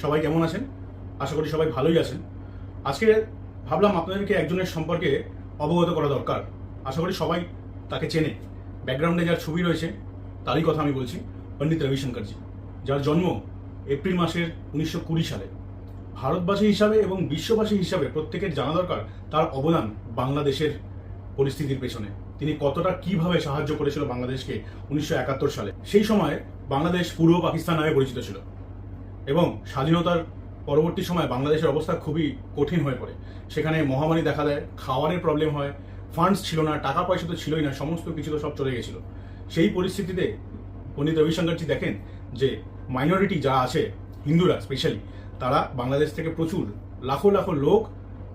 সবাই কেমন আছেন? আশা করি সবাই ভালোই আছেন। আজকে ভাবলাম আপনাদেরকে একজনের সম্পর্কে অবগত করা দরকার। আশা করি সবাই তাকে চেনে। ব্যাকগ্রাউন্ডে যার ছবি রয়েছে তারই কথা আমি বলছি, পণ্ডিত রবিশঙ্করজি, যার জন্ম এপ্রিল মাসের 1920 সালে। ভারতবাসী হিসাবে এবং বিশ্ববাসী হিসাবে প্রত্যেকের জানা দরকার তার অবদান বাংলাদেশের পরিস্থিতির পেছনে। তিনি কতটা কিভাবে সাহায্য করেছিল বাংলাদেশকে 1971 সালে। সেই সময় বাংলাদেশ পূর্ব পাকিস্তান নামে পরিচিত ছিল এবং স্বাধীনতার পরবর্তী সময় বাংলাদেশের অবস্থা খুবই কঠিন হয়ে পড়ে। সেখানে মহামারী দেখা দেয়, খাওয়ারের প্রবলেম হয়, ফান্ডস ছিল না, টাকা পয়সা তো ছিলই না, সমস্ত কিছু তো সব চলে গেছিল। সেই পরিস্থিতিতে পণ্ডিত রবিশঙ্করজি দেখেন যে মাইনরিটি যা আছে, হিন্দুরা স্পেশালি, তারা বাংলাদেশ থেকে প্রচুর লাখো লাখো লোক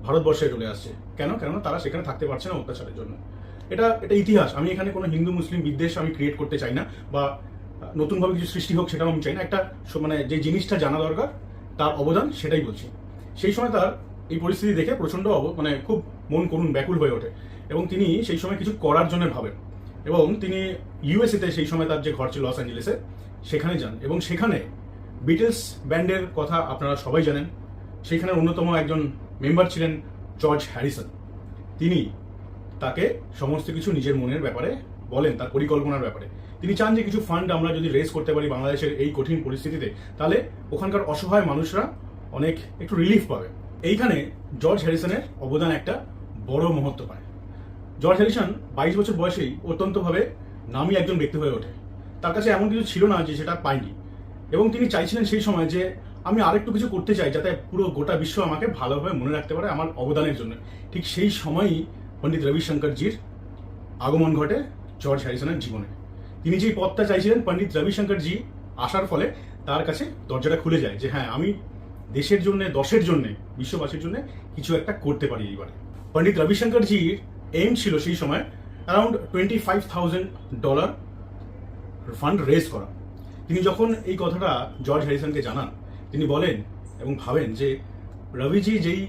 ভারতবর্ষে চলে আসছে। কেননা তারা সেখানে থাকতে পারছে না অত্যাচারের জন্য। এটা ইতিহাস। আমি এখানে কোনো হিন্দু মুসলিম বিদ্বেষ আমি ক্রিয়েট করতে চাই না, বা নতুনভাবে কিছু সৃষ্টি হোক সেটাও আমি চাই না। একটা মানে যে জিনিসটা জানা দরকার তার অবদান, সেটাই বলছি। সেই সময় তার এই পরিস্থিতি দেখে প্রচণ্ড মানে খুব মন করুণ ব্যাকুল হয়ে ওঠে এবং তিনি সেই সময় কিছু করার জন্য ভাবেন এবং তিনি ইউএসএতে, সেই সময় তার যে ঘর ছিল লস অ্যাঞ্জেলেসে, সেখানে যান এবং সেখানে বিটলস ব্যান্ডের কথা আপনারা সবাই জানেন। সেখানে অন্যতম একজন মেম্বার ছিলেন জর্জ হ্যারিসন। তিনি তাকে সমস্ত কিছু নিজের মনের ব্যাপারে বলেন, তার পরিকল্পনার ব্যাপারে। তিনি চান যে কিছু ফান্ড আমরা যদি রেজ করতে পারি বাংলাদেশের এই কঠিন পরিস্থিতিতে, তাহলে ওখানকার অসহায় মানুষরা অনেক একটু রিলিফ পাবে। এইখানে জর্জ হ্যারিসনের অবদান একটা বড় মহত্ব পায়। জর্জ হ্যারিসন 22 বছর বয়সেই অত্যন্তভাবে নামী একজন ব্যক্তি হয়ে ওঠে। তার কাছে এমন কিছু ছিল না যে সেটা পায়নি, এবং তিনি চাইছিলেন সেই সময় যে আমি আরেকটু কিছু করতে চাই যাতে পুরো গোটা বিশ্ব আমাকে ভালোভাবে মনে রাখতে পারে আমার অবদানের জন্য। ঠিক সেই সময়ই পণ্ডিত রবিশঙ্করজির আগমন ঘটে জর্জ হ্যারিসনের জীবনে। তিনি যেই পদটা চাইছিলেন, পণ্ডিত রবিশঙ্করজি আসার ফলে তার কাছে দরজাটা খুলে যায় যে হ্যাঁ, আমি দেশের জন্য, দশের জন্য, বিশ্ববাসীর জন্য কিছু একটা করতে পারি এইবারে। পণ্ডিত রবিশঙ্করজির এইম ছিল সেই সময় অ্যারাউন্ড $25,000 ফান্ড রেজ করা। তিনি যখন এই কথাটা জর্জ হ্যারিসনকে জানান, তিনি বলেন এবং ভাবেন যে রবিজি যেই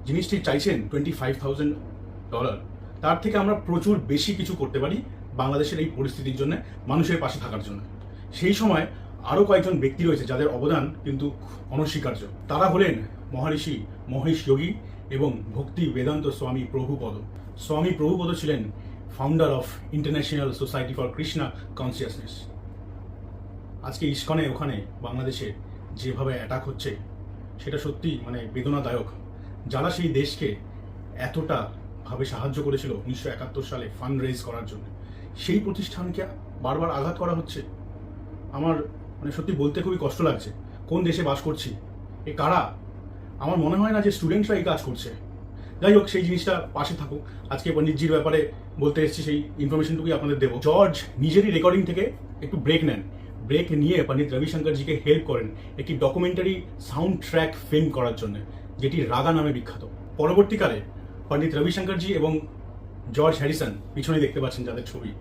জিনিসটি চাইছেন $25,000, তার থেকে আমরা প্রচুর বেশি কিছু করতে পারি বাংলাদেশের এই পরিস্থিতির জন্য, মানুষের পাশে থাকার জন্য। সেই সময় আরও কয়েকজন ব্যক্তি রয়েছে যাদের অবদান কিন্তু অনস্বীকার্য। তারা হলেন মহর্ষি মহেশ যোগী এবং ভক্তি বেদান্ত স্বামী প্রভুপদ। স্বামী প্রভুপদ ছিলেন founder of international society for Krishna consciousness. আজকে ইস্কনে ওখানে বাংলাদেশে যেভাবে অ্যাটাক হচ্ছে, সেটা সত্যি মানে বেদনাদায়ক। যারা সেই দেশকে এতটা ভাবে সাহায্য করেছিল 1971 সালে ফান্ড রেজ করার জন্য, সেই প্রতিষ্ঠানকে বারবার আঘাত করা হচ্ছে। আমার মানে সত্যি বলতে খুবই কষ্ট লাগছে। কোন দেশে বাস করছি, এ কারা? আমার মনে হয় না যে স্টুডেন্টরা এই কাজ করছে। যাই হোক, সেই জিনিসটা পাশে থাকুক। আজকে পণ্ডিতজির ব্যাপারে বলতে এসেছি, সেই ইনফরমেশনটুকুই আপনাদের দেবো। জর্জ নিজেরই রেকর্ডিং থেকে একটু ব্রেক নেন। ব্রেক নিয়ে পণ্ডিত রবিশঙ্করজিকে হেল্প করেন একটি ডকুমেন্টারি সাউন্ড ট্র্যাক ফিল্ম করার জন্য, যেটি রাগা নামে বিখ্যাত। পরবর্তীকালে পণ্ডিত রবিশঙ্করজি এবং জর্জ হ্যারিসন, পিছনে দেখতে পাচ্ছেন যাদের ছবি,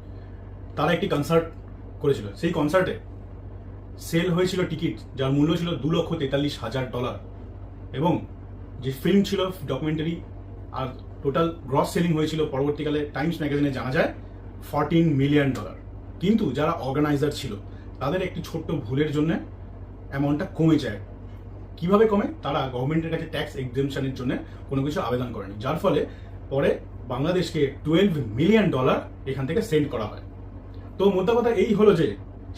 তারা একটি কনসার্ট করেছিল। সেই কনসার্টে সেল হয়েছিল টিকিট যার মূল্য ছিল $2,43,000 এবং যে ফিল্ম ছিল ডকুমেন্টারি, আর টোটাল গ্রস সেলিং হয়েছিল পরবর্তীকালে টাইমস ম্যাগাজিনে জানা যায় $14 মিলিয়ন। কিন্তু যারা অর্গানাইজার ছিল তাদের একটি ছোট্ট ভুলের জন্য অ্যামাউন্টটা কমে যায়। কিভাবে কমে? তারা গভর্নমেন্টের কাছে ট্যাক্স এক্সেমশনের জন্য কোনো কিছু আবেদন করেনি, যার ফলে পরে বাংলাদেশকে $12 মিলিয়ন এখান থেকে সেন্ড করা হয়। তো মোদ্দা কথা এই হলো যে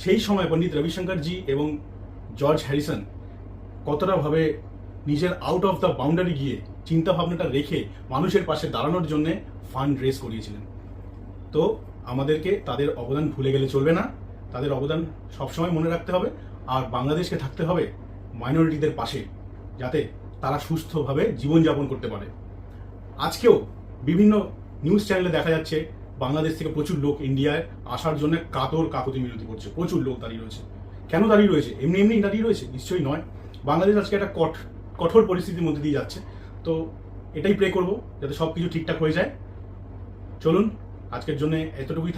সেই সময় পণ্ডিত রবিশঙ্করজি এবং জর্জ হ্যারিসন কতটা ভাবে নিজের আউট অফ দ্য বাউন্ডারি গিয়ে চিন্তা ভাবনাটা রেখে মানুষের পাশে দাঁড়ানোর জন্য ফান্ড রেজ করিয়েছিলেন। তো আমাদেরকে তাদের অবদান ভুলে গেলে চলবে না। তাদের অবদান সবসময় মনে রাখতে হবে, আর বাংলাদেশকে থাকতে হবে মাইনরিটিদের পাশে, যাতে তারা সুস্থভাবে জীবনযাপন করতে পারে। আজকেও বিভিন্ন নিউজ চ্যানেলে দেখা যাচ্ছে বাংলাদেশ থেকে প্রচুর লোক ইন্ডিয়ায় আসার জন্য কাকুতি মিনতি করছে। প্রচুর লোক দাঁড়িয়ে রয়েছে। কেন দাঁড়িয়ে রয়েছে? এমনি এমনি দাঁড়িয়ে রয়েছে? নিশ্চয়ই নয়। বাংলাদেশ আজকে একটা কঠোর পরিস্থিতির মধ্যে দিয়ে যাচ্ছে। তো এটাই প্রে করবো যাতে সব কিছু ঠিকঠাক হয়ে যায়। চলুন, আজকের জন্য এতটুকুই।